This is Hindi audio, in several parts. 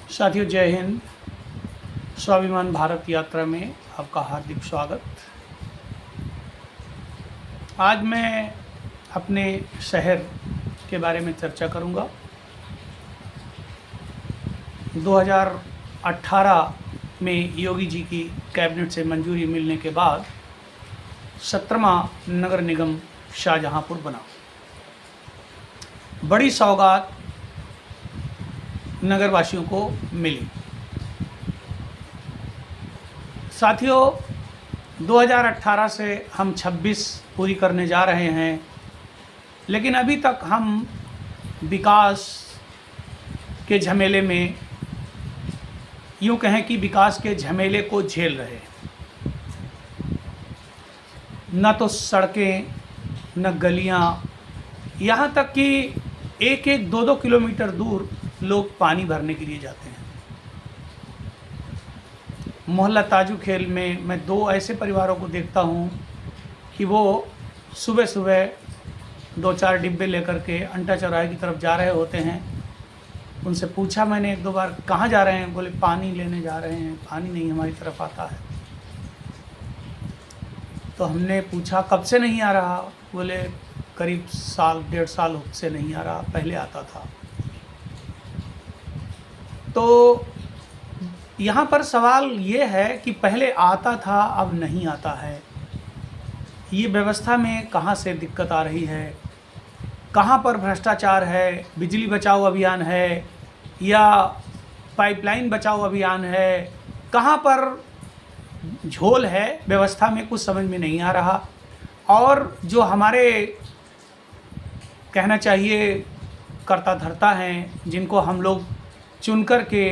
साथियों, जय हिंद। स्वाभिमान भारत यात्रा में आपका हार्दिक स्वागत। आज मैं अपने शहर के बारे में चर्चा करूंगा। 2018 में योगी जी की कैबिनेट से मंजूरी मिलने के बाद 17वां नगर निगम शाहजहांपुर बना। बड़ी सौगात नगरवासियों को मिली। साथियों, 2018 से हम 26 पूरी करने जा रहे हैं, लेकिन अभी तक हम विकास के झमेले में, यूँ कहें कि विकास के झमेले को झेल रहे हैं। न तो सड़कें, न गलियां, यहाँ तक कि एक एक 2-2 किलोमीटर दूर लोग पानी भरने के लिए जाते हैं। मोहल्ला ताजू खेल में मैं 2 ऐसे परिवारों को देखता हूँ कि वो सुबह सुबह 2-4 डिब्बे लेकर के अंटा चौराहे की तरफ जा रहे होते हैं। उनसे पूछा मैंने 1-2 बार, कहाँ जा रहे हैं? बोले पानी लेने जा रहे हैं, पानी नहीं हमारी तरफ आता है। तो हमने पूछा कब से नहीं आ रहा? बोले करीब 1-1.5 साल से नहीं आ रहा, पहले आता था। तो यहाँ पर सवाल ये है कि पहले आता था, अब नहीं आता है। ये व्यवस्था में कहाँ से दिक्कत आ रही है? कहाँ पर भ्रष्टाचार है? बिजली बचाओ अभियान है या पाइपलाइन बचाओ अभियान है? कहाँ पर झोल है व्यवस्था में? कुछ समझ में नहीं आ रहा। और जो हमारे कहना चाहिए कर्ता धर्ता हैं, जिनको हम लोग चुन कर के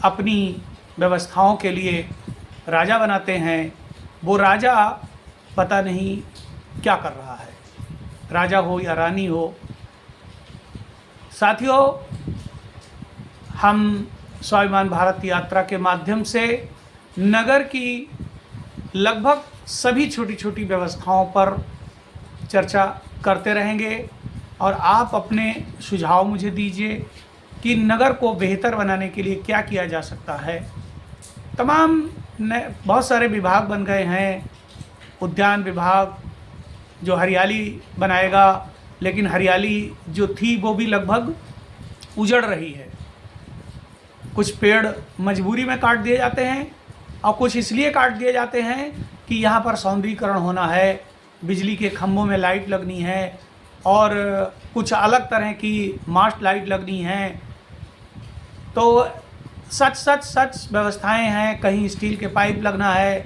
अपनी व्यवस्थाओं के लिए राजा बनाते हैं, वो राजा पता नहीं क्या कर रहा है, राजा हो या रानी हो। साथियों, हम स्वाभिमान भारत यात्रा के माध्यम से नगर की लगभग सभी छोटी छोटी व्यवस्थाओं पर चर्चा करते रहेंगे और आप अपने सुझाव मुझे दीजिए कि नगर को बेहतर बनाने के लिए क्या किया जा सकता है। बहुत सारे विभाग बन गए हैं। उद्यान विभाग जो हरियाली बनाएगा, लेकिन हरियाली जो थी वो भी लगभग उजड़ रही है। कुछ पेड़ मजबूरी में काट दिए जाते हैं और कुछ इसलिए काट दिए जाते हैं कि यहाँ पर सौंदर्यीकरण होना है, बिजली के खंभों में लाइट लगनी है और कुछ अलग तरह की मास्ट लाइट लगनी है। तो सच व्यवस्थाएं हैं। कहीं स्टील के पाइप लगना है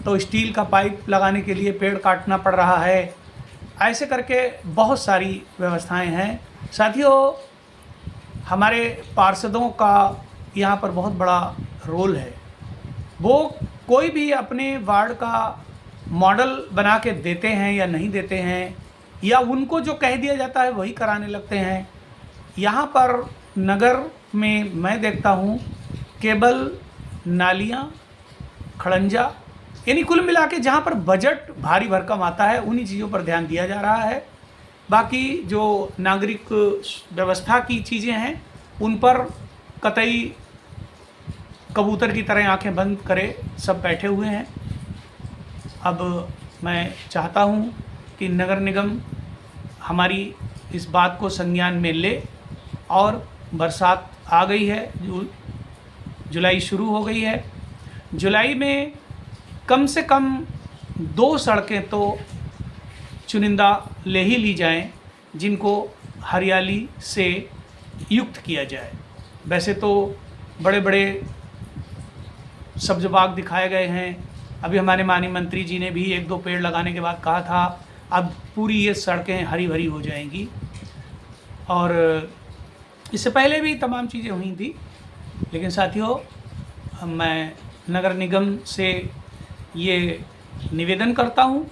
तो स्टील का पाइप लगाने के लिए पेड़ काटना पड़ रहा है। ऐसे करके बहुत सारी व्यवस्थाएं हैं। साथियों, हमारे पार्षदों का यहाँ पर बहुत बड़ा रोल है। वो कोई भी अपने वार्ड का मॉडल बना के देते हैं या नहीं देते हैं, या उनको जो कह दिया जाता है वही कराने लगते हैं। यहाँ पर नगर में मैं देखता हूँ केवल नालियाँ, खड़ंजा, यानी कुल मिला के जहाँ पर बजट भारी भरकम आता है उन्हीं चीज़ों पर ध्यान दिया जा रहा है। बाकी जो नागरिक व्यवस्था की चीज़ें हैं उन पर कतई कबूतर की तरह आंखें बंद करे सब बैठे हुए हैं। अब मैं चाहता हूँ कि नगर निगम हमारी इस बात को संज्ञान में ले। और बरसात आ गई है, जुलाई शुरू हो गई है। जुलाई में कम से कम 2 सड़कें तो चुनिंदा ले ही ली जाएं, जिनको हरियाली से युक्त किया जाए। वैसे तो बड़े बड़े सब्ज बाग दिखाए गए हैं। अभी हमारे माननीय मंत्री जी ने भी 1-2 पेड़ लगाने के बाद कहा था अब पूरी ये सड़कें हरी भरी हो जाएंगी। और इससे पहले भी तमाम चीज़ें हुई थी। लेकिन साथियों, मैं नगर निगम से ये निवेदन करता हूँ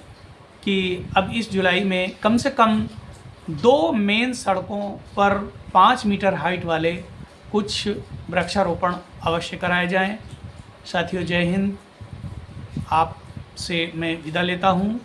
कि अब इस जुलाई में कम से कम 2 मेन सड़कों पर 5 मीटर हाइट वाले कुछ वृक्षारोपण अवश्य कराए जाएं। साथियों, जय हिंद। आपसे मैं विदा लेता हूँ।